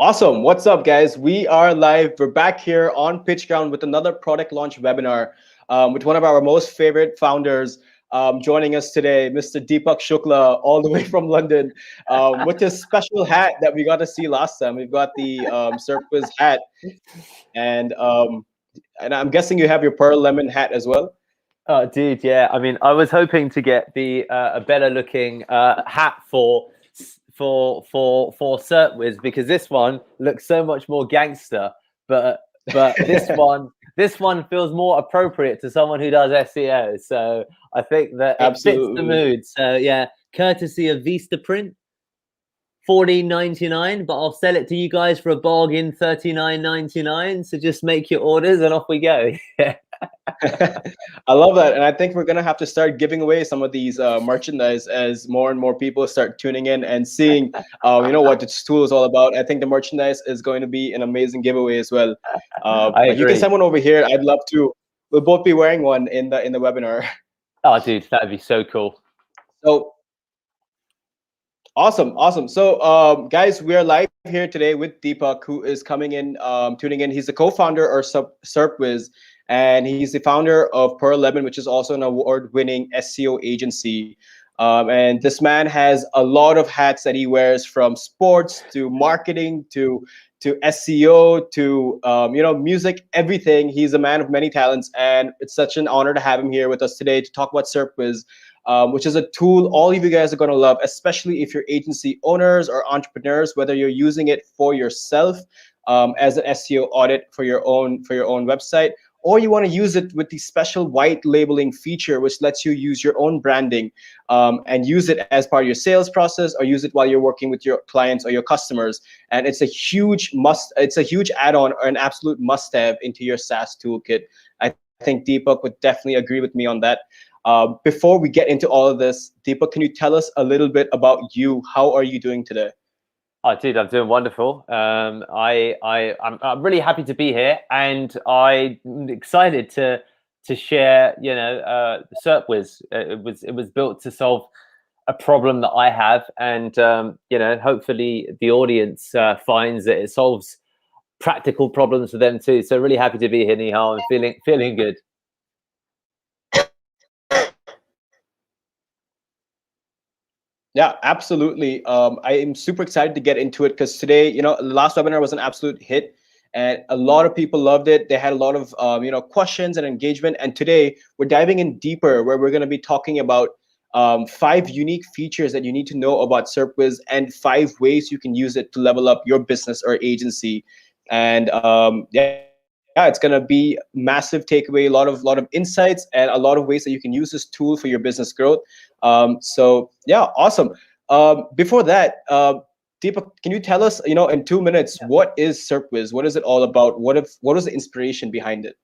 Awesome. What's up, guys? We are live. We're back here on Pitch Ground with another product launch webinar with one of our most favorite founders joining us today, Mr. Deepak Shukla, all the way from London, with his special hat that we got to see last time. We've got the SERPWizz hat, and I'm guessing you have your Pearl Lemon hat as well. Oh, dude, yeah. I mean, I was hoping to get the a better looking hat for SERPWizz, because this one looks so much more gangster, but this one feels more appropriate to someone who does SEO. So I think that it fits the mood. So yeah, courtesy of Vistaprint, $14.99, but I'll sell it to you guys for a bargain, $39.99. So just make your orders and off we go. I love that, and I think we're gonna have to start giving away some of these merchandise as more and more people start tuning in and seeing, what this tool is all about. I think the merchandise is going to be an amazing giveaway as well. Like you can send one over here. I'd love to. We'll both be wearing one in the webinar. Oh, dude, that'd be so cool. So awesome. So guys, we are live here today with Deepak, who is coming in, tuning in. He's the co-founder of SERPWizz. And he's the founder of Pearl Lemon, which is also an award-winning SEO agency. And this man has a lot of hats that he wears, from sports to marketing to SEO to music, everything. He's a man of many talents, and it's such an honor to have him here with us today to talk about SERPWizz, which is a tool all of you guys are going to love, especially if you're agency owners or entrepreneurs, whether you're using it for yourself as an SEO audit for your own website, or you want to use it with the special white labeling feature, which lets you use your own branding and use it as part of your sales process, or use it while you're working with your clients or your customers. And it's a huge add-on, or an absolute must-have into your SaaS toolkit. I think Deepak would definitely agree with me on that. Before we get into all of this, Deepak, can you tell us a little bit about you? How are you doing today? Oh, dude, I'm doing wonderful. I'm really happy to be here, and I'm excited to share. SERPWizz. It was built to solve a problem that I have, and hopefully the audience finds that it solves practical problems for them too. So really happy to be here, Nihal. I'm feeling good. Yeah, absolutely. I am super excited to get into it, because today, the last webinar was an absolute hit, and a lot of people loved it. They had a lot of questions and engagement. And today we're diving in deeper, where we're going to be talking about 5 unique features that you need to know about SERPWizz, and 5 ways you can use it to level up your business or agency. And yeah, it's going to be massive takeaway, a lot of insights, and a lot of ways that you can use this tool for your business growth. So yeah, awesome. Before that, Deepak, can you tell us, in 2 minutes, what is SERPWizz? What is it all about? What was the inspiration behind it?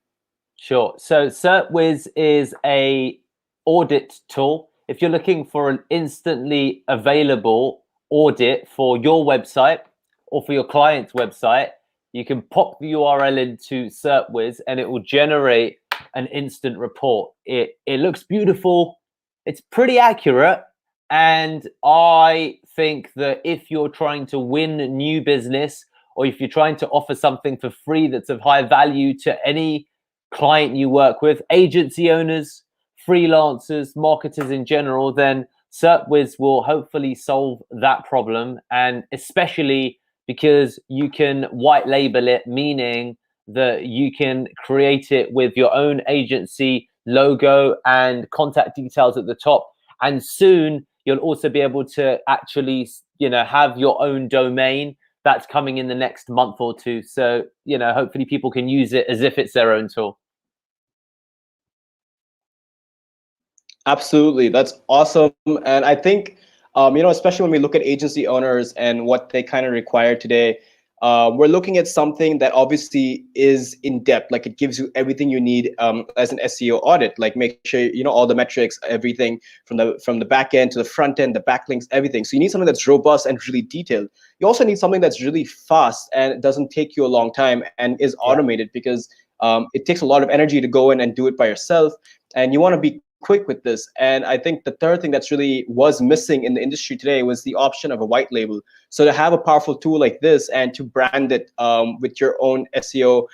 Sure. So SERPWizz is a audit tool. If you're looking for an instantly available audit for your website or for your client's website, you can pop the URL into SERPWizz and it will generate an instant report. It looks beautiful. It's pretty accurate. And I think that if you're trying to win new business, or if you're trying to offer something for free that's of high value to any client you work with, agency owners, freelancers, marketers in general, then SERPWizz will hopefully solve that problem. And especially because you can white label it, meaning that you can create it with your own agency logo and contact details at the top. And soon you'll also be able to actually, have your own domain. That's coming in the next month or two. So, hopefully people can use it as if it's their own tool. Absolutely, that's awesome. And I think, especially when we look at agency owners and what they kind of require today, we're looking at something that obviously is in depth. Like, it gives you everything you need as an SEO audit. Like, make sure all the metrics, everything from the back end to the front end, the backlinks, everything. So you need something that's robust and really detailed. You also need something that's really fast and it doesn't take you a long time and is automated, because it takes a lot of energy to go in and do it by yourself. And you want to be quick with this. And I think the third thing that's really was missing in the industry today was the option of a white label. So to have a powerful tool like this and to brand it with your own SEO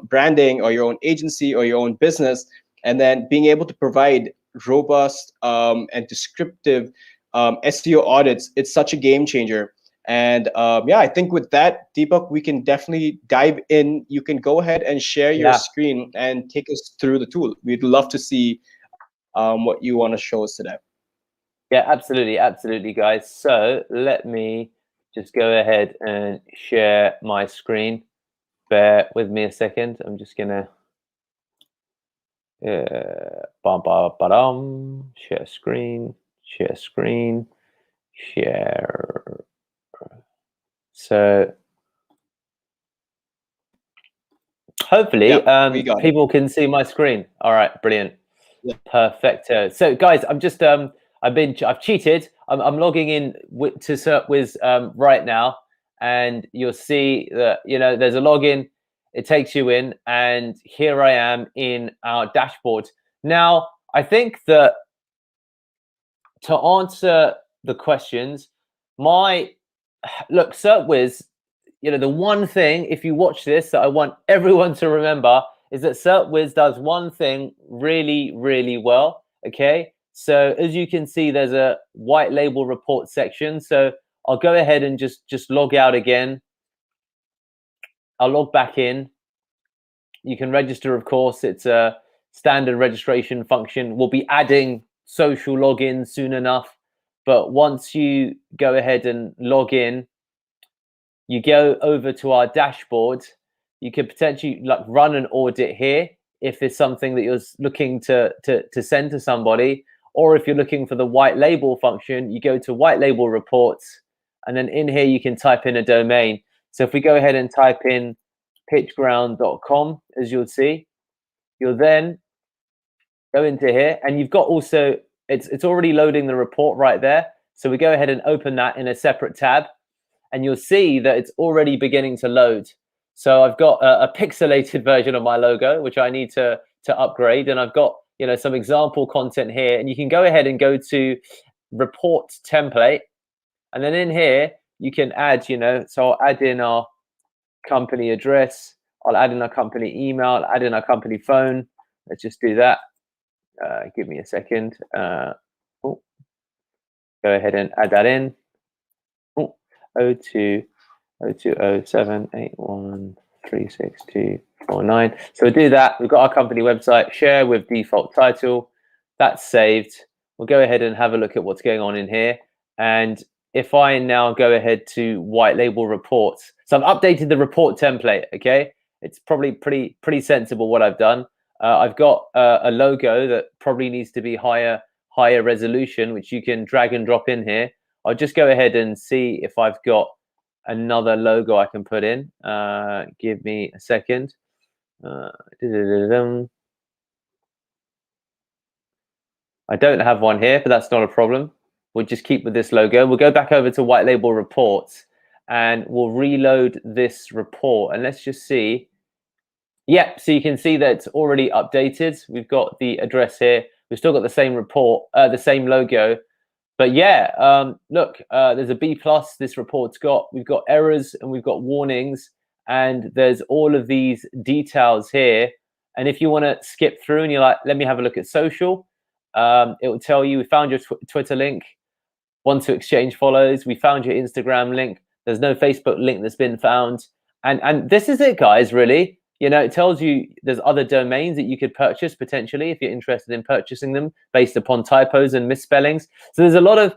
branding or your own agency or your own business, and then being able to provide robust and descriptive SEO audits, it's such a game changer. And yeah, I think with that, Deepak, we can definitely dive in. You can go ahead and share your screen and take us through the tool. We'd love to see what you want to show us today. Yeah, absolutely, absolutely, guys. So let me just go ahead and share my screen. Bear with me a second. I'm just gonna share screen, share screen, share. So hopefully people can see my screen. All right, brilliant. Yeah. Perfecto. So guys, I'm just I've cheated. I'm logging in to SERPWizz right now, and you'll see that there's a login. It takes you in, and here I am in our dashboard. Now, I think that to answer the questions, look, SERPWizz, the one thing, if you watch this, that I want everyone to remember is that SERPWizz does one thing really, really well. Okay, so as you can see, there's a white label report section. So I'll go ahead and just log out again. I'll log back in. You can register, of course. It's a standard registration function. We'll be adding social login soon enough. But once you go ahead and log in, you go over to our dashboard. You could potentially run an audit here if it's something that you're looking to send to somebody, or if you're looking for the white label function, you go to white label reports, and then in here you can type in a domain. So if we go ahead and type in pitchground.com, as you'll see, you'll then go into here, and you've got also it's already loading the report right there. So we go ahead and open that in a separate tab, and you'll see that it's already beginning to load. So I've got a pixelated version of my logo, which I need to upgrade, and I've got some example content here, and you can go ahead and go to report template, and then in here you can add so I'll add in our company address, I'll add in our company email, I'll add in our company phone. Let's just do that. Give me a second. Go ahead and add that in. 020781362449. So we'll do that. We've got our company website, share with default title. That's saved. We'll go ahead and have a look at what's going on in here. And if I now go ahead to white label reports, so I've updated the report template. Okay, it's probably pretty sensible what I've done. I've got a logo that probably needs to be higher resolution, which you can drag and drop in here. I'll just go ahead and see if I've got another logo I can put in. Give me a second. I don't have one here, but that's not a problem. We'll just keep with this logo. We'll go back over to white label reports, and we'll reload this report. And let's just see. Yeah, so you can see that it's already updated. We've got the address here. We've still got the same report, the same logo. But yeah, look, there's a B+. This report's got. We've got errors and we've got warnings, and there's all of these details here. And if you want to skip through and you're like, let me have a look at social, it will tell you we found your Twitter link. Want to exchange follows? We found your Instagram link. There's no Facebook link that's been found. And this is it, guys. Really, it tells you there's other domains that you could purchase potentially if you're interested in purchasing them based upon typos and misspellings. So there's a lot of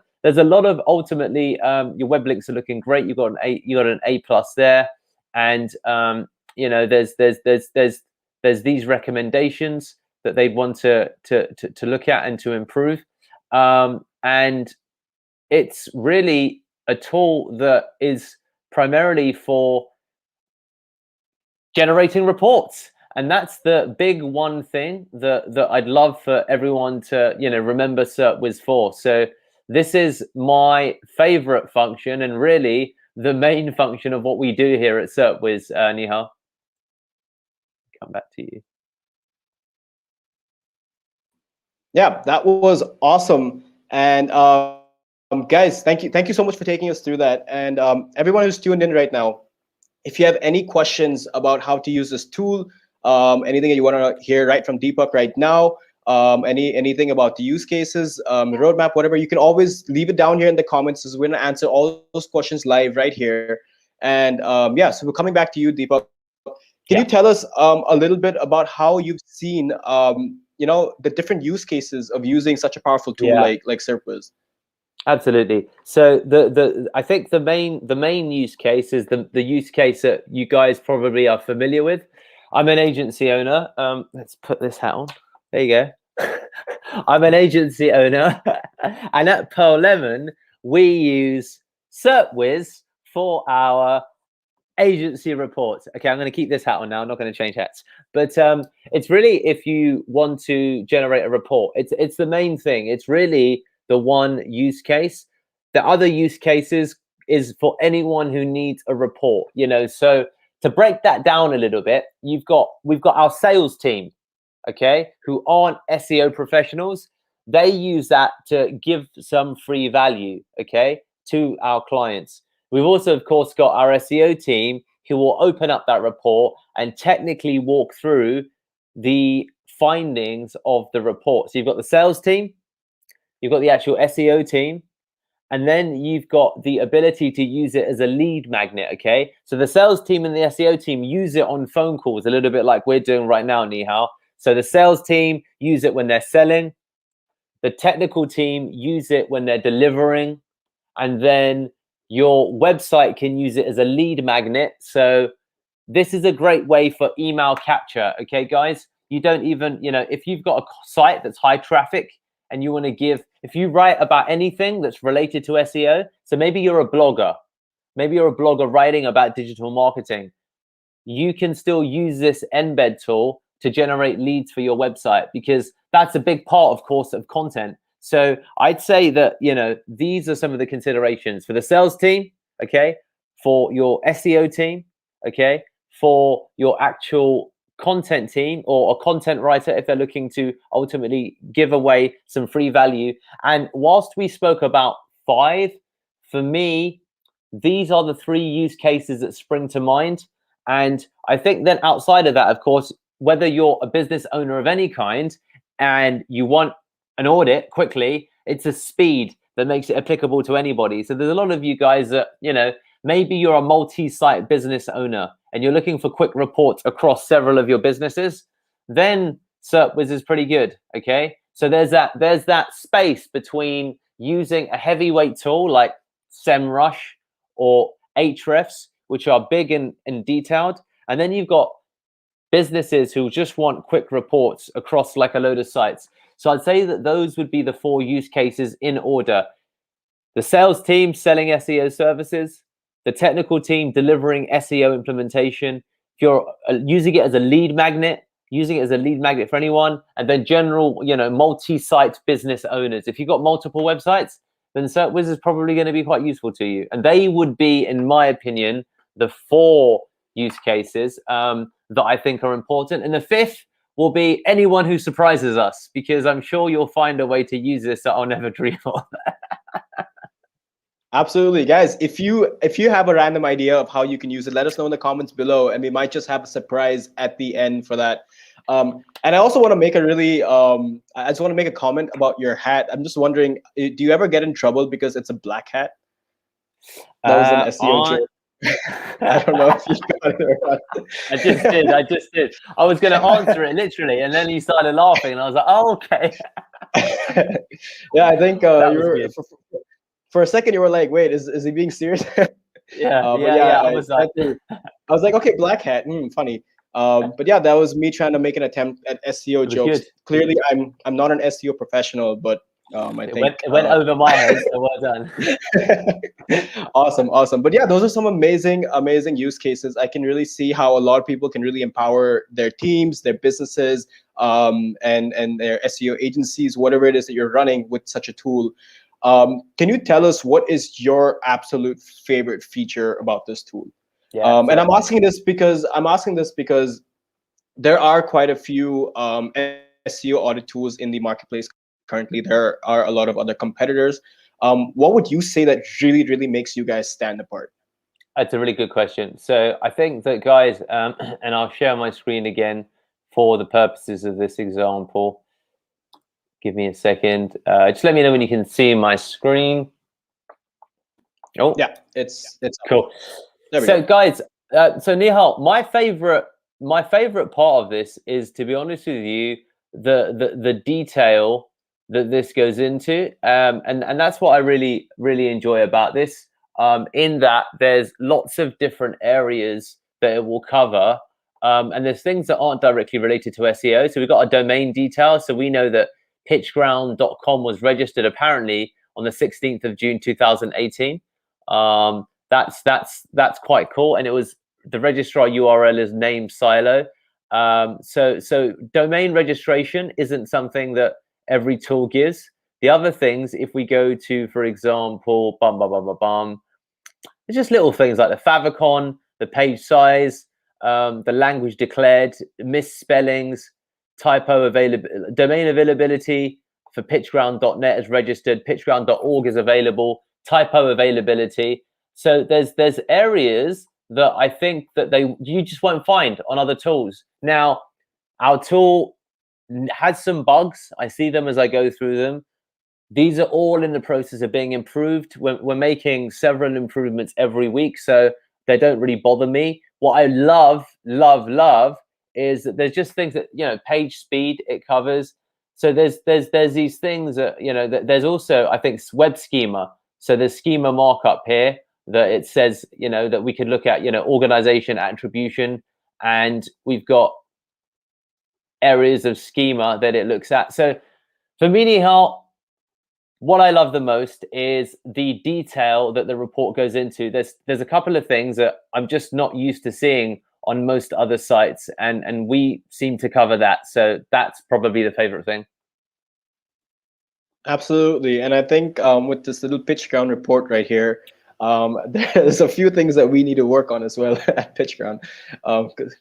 ultimately your web links are looking great. You got an A+ there, and there's these recommendations that they want to look at and to improve, and it's really a tool that is primarily for generating reports. And that's the big one thing that I'd love for everyone to remember SERPWizz for. So this is my favorite function, and really the main function of what we do here at SERPWizz. Nihal, come back to you. Yeah, that was awesome. And guys, thank you so much for taking us through that. And everyone who's tuned in right now, if you have any questions about how to use this tool, anything that you want to hear right from Deepak right now, anything about the use cases, the roadmap, whatever, you can always leave it down here in the comments. We're going to answer all those questions live right here. And yeah, so we're coming back to you, Deepak. Can you tell Yeah. us a little bit about how you've seen the different use cases of using such a powerful tool Yeah. like SERPWizz? Absolutely. So I think the main use case is the use case that you guys probably are familiar with. I'm an agency owner. Let's put this hat on. There you go. I'm an agency owner, and at Pearl Lemon we use SERPWizz for our agency reports. Okay, I'm going to keep this hat on now. I'm not going to change hats. But it's really, if you want to generate a report, it's the main thing. It's really the one use case. The other use cases is for anyone who needs a report. So to break that down a little bit, we've got our sales team, okay, who aren't SEO professionals. They use that to give some free value, okay, to our clients. We've also, of course, got our SEO team who will open up that report and technically walk through the findings of the report. So you've got the sales team, you've got the actual SEO team, and then you've got the ability to use it as a lead magnet, okay? So the sales team and the SEO team use it on phone calls, a little bit like we're doing right now, Nihal. So the sales team use it when they're selling, the technical team use it when they're delivering, and then your website can use it as a lead magnet. So this is a great way for email capture, okay, guys? You don't even, if you've got a site that's high traffic and you want to if you write about anything that's related to SEO, so maybe you're a blogger, writing about digital marketing, you can still use this embed tool to generate leads for your website, because that's a big part, of course, of content. So I'd say that, these are some of the considerations for the sales team, okay, for your SEO team, okay, for your actual content team or a content writer if they're looking to ultimately give away some free value. And whilst we spoke about 5, for me, these are the 3 use cases that spring to mind. And I think then outside of that, of course, whether you're a business owner of any kind and you want an audit quickly, it's a speed that makes it applicable to anybody. So there's a lot of you guys that, maybe you're a multi-site business owner and you're looking for quick reports across several of your businesses, then SERPWizz is pretty good, okay? So there's that space between using a heavyweight tool like SEMrush or Ahrefs, which are big and detailed, and then you've got businesses who just want quick reports across like a load of sites. So I'd say that those would be the 4 use cases in order. The sales team selling SEO services, the technical team delivering SEO implementation, if you're using it as a lead magnet, for anyone, and then general, multi-site business owners. If you've got multiple websites, then SERPWizz is probably going to be quite useful to you. And they would be, in my opinion, the 4 use cases that I think are important. And the 5th will be anyone who surprises us, because I'm sure you'll find a way to use this that I'll never dream of. Absolutely, guys. If you have a random idea of how you can use it, let us know in the comments below, and we might just have a surprise at the end for that. And I also want to make I just want to make a comment about your hat. I'm just wondering, do you ever get in trouble because it's a black hat? That was an SEO joke. I don't know if you got it or not. I just did. I was going to answer it literally, and then you started laughing, and I was like, "Oh, okay." Yeah, I think for a second you were like, "Wait, is he being serious?" Yeah. I was like, "Okay, black hat, funny." But yeah, that was me trying to make an attempt at SEO jokes. Good. Clearly, I'm not an SEO professional, but I think it went over my head, so well done. Awesome. But yeah, those are some amazing use cases. I can really see how a lot of people can really empower their teams, their businesses, and their SEO agencies, whatever it is that you're running with such a tool. Can you tell us what is your absolute favorite feature about this tool? Yeah, and I'm asking this because there are quite a few SEO audit tools in the marketplace currently there are a lot of other competitors. What would you say that really makes you guys stand apart? That's a really good question. So I think that, guys, and I'll share my screen again for the purposes of this example. Give me a second. Just let me know when you can see my screen. Oh, yeah, it's cool. So guys, so Nihal, my favorite part of this is, to be honest with you, the detail that this goes into, and that's what I really enjoy about this. In that there's lots of different areas that it will cover, and there's things that aren't directly related to SEO. So we've got a domain detail. So we know that pitchground.com was registered apparently on the 16th of June 2018. That's quite cool, and it was, the registrar URL is named Silo. So domain registration isn't something that every tool gives. The other things, if we go to, for example, it's just little things like the favicon, the page size, the language declared, misspellings, typo availability, domain availability for pitchground.net is registered, pitchground.org is available, typo availability. So there's areas that I think that you just won't find on other tools. Now, our tool has some bugs. I see them as I go through them. These are all in the process of being improved. We're making several improvements every week, so they don't really bother me. What I love is that there's just things that, you know, page speed it covers. So there's these things that, you know, that there's also, I think, web schema. So there's schema markup here that it says, you know, that we could look at, you know, organization, attribution, and we've got areas of schema that it looks at. So for me, Nihal, what I love the most is the detail that the report goes into. There's a couple of things that I'm just not used to seeing on most other sites, and we seem to cover that. So that's probably the favorite thing. Absolutely. And I think with this little PitchGround report right here, there's a few things that we need to work on as well at PitchGround,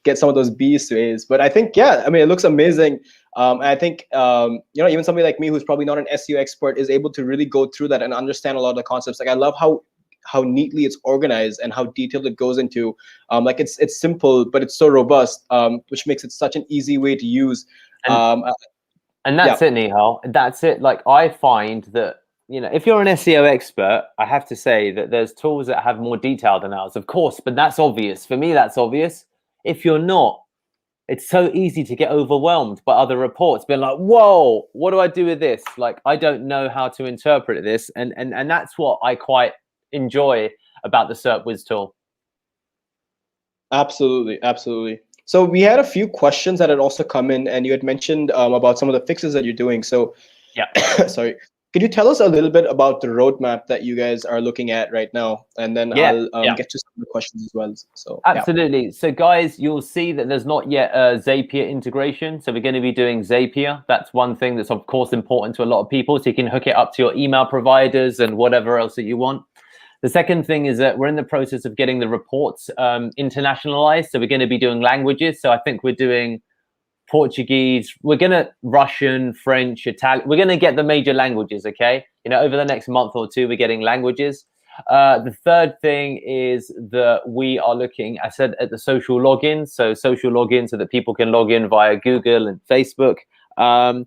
get some of those B's to A's. But I think, yeah, I mean, it looks amazing. I think, you know, even somebody like me who's probably not an SEO expert is able to really go through that and understand a lot of the concepts. Like, I love how neatly it's organized and how detailed it goes into. Like, it's simple, but it's so robust, which makes it such an easy way to use. And that's it, Nihal. That's it. Like, I find that, you know, if you're an SEO expert, I have to say that there's tools that have more detail than ours, of course, but that's obvious. For me, that's obvious. If you're not, it's so easy to get overwhelmed by other reports, being like, whoa, what do I do with this? Like, I don't know how to interpret this. And that's what I quite enjoy about the SERPWizz tool. Absolutely, absolutely. So we had a few questions that had also come in, and you had mentioned about some of the fixes that you're doing. So yeah, sorry, could you tell us a little bit about the roadmap that you guys are looking at right now? And then I'll get to some of the questions as well. So absolutely. Yeah. So guys, you'll see that there's not yet a Zapier integration. So we're going to be doing Zapier. That's one thing that's of course important to a lot of people. So you can hook it up to your email providers and whatever else that you want. The second thing is that we're in the process of getting the reports internationalized. So we're going to be doing languages. So I think we're doing Portuguese, we're going to Russian, French, Italian. We're going to get the major languages, okay? You know, over the next month or two, we're getting languages. The third thing is that we are looking, I said, at the social login. So social login so that people can log in via Google and Facebook. And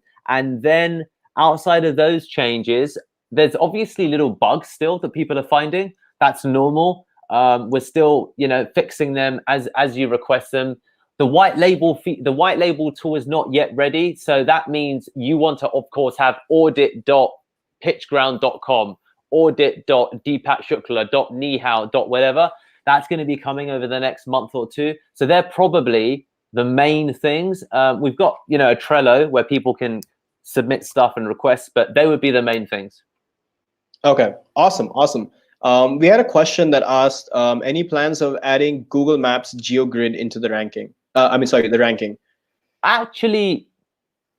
then outside of those changes, there's obviously little bugs still that people are finding. That's normal. We're still, you know, fixing them as you request them. The white label tool is not yet ready. So that means you want to, of course, have audit.pitchground.com, audit.deepakshukla.nihal. whatever. That's going to be coming over the next month or two. So they're probably the main things. We've got, you know, a Trello where people can submit stuff and requests, but they would be the main things. Okay, awesome. We had a question that asked, any plans of adding Google Maps GeoGrid into the ranking? The ranking. Actually,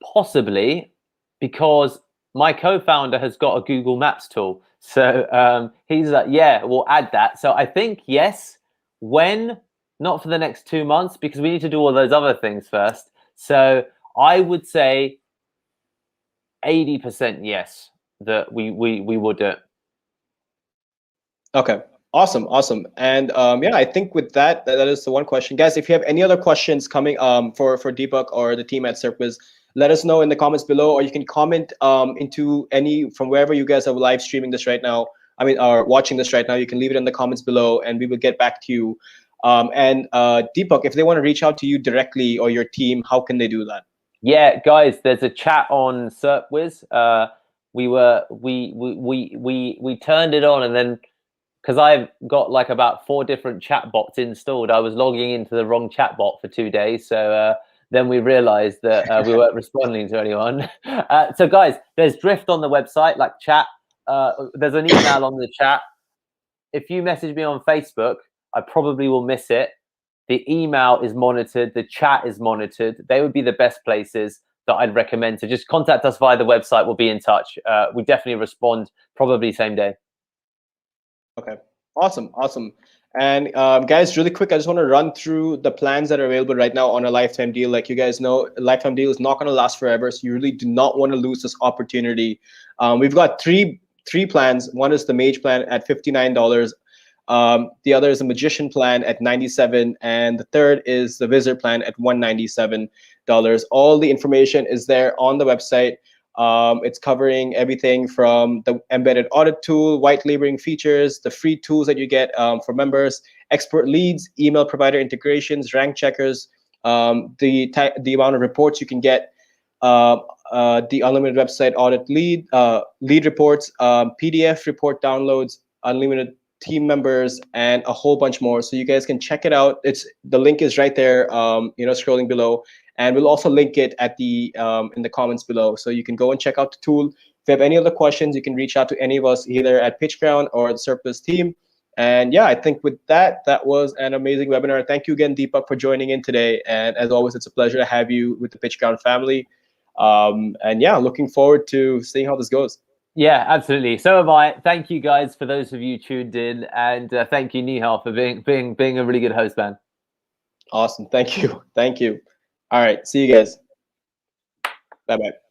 possibly, because my co-founder has got a Google Maps tool. So he's like, yeah, we'll add that. So I think, yes. When? Not for the next 2 months, because we need to do all those other things first. So I would say 80% yes that we will do it. Okay. Awesome. Awesome. And yeah, I think with that is the one question. Guys, if you have any other questions coming for Deepak or the team at SERPWizz, let us know in the comments below, or you can comment into any from wherever you guys are live streaming this right now. I mean, or watching this right now, you can leave it in the comments below and we will get back to you. And Deepak, if they want to reach out to you directly or your team, how can they do that? Yeah, guys, there's a chat on SERPWizz. We turned it on, and then because I've got like about 4 different chat bots installed, I was logging into the wrong chat bot for 2 days. So then we realized that we weren't responding to anyone. So guys, there's drift on the website, like chat. There's an email on the chat. If you message me on Facebook, I probably will miss it. The email is monitored. The chat is monitored. They would be the best places that I'd recommend. So just contact us via the website. We'll be in touch. We definitely respond probably same day. Okay. Awesome. Awesome. And guys, really quick, I just want to run through the plans that are available right now on a lifetime deal. Like you guys know, a lifetime deal is not going to last forever. So you really do not want to lose this opportunity. We've got three plans. One is the Mage plan at $59. The other is a Magician plan at $97. And the third is the Wizard plan at $197. All the information is there on the website. It's covering everything from the embedded audit tool, white labeling features, the free tools that you get for members, expert leads, email provider integrations, rank checkers, the amount of reports you can get, the unlimited website audit lead reports, PDF report downloads, unlimited team members, and a whole bunch more. So you guys can check it out. The link is right there, scrolling below. And we'll also link it at the in the comments below, so you can go and check out the tool. If you have any other questions, you can reach out to any of us either at PitchGround or the SERPWizz team. And yeah, I think with that was an amazing webinar. Thank you again, Deepak, for joining in today. And as always, it's a pleasure to have you with the PitchGround family. And yeah, looking forward to seeing how this goes. Yeah, absolutely. So am I. Thank you guys for those of you tuned in, and thank you, Nihal, for being a really good host, man. Awesome. Thank you. Thank you. All right. See you guys. Bye-bye.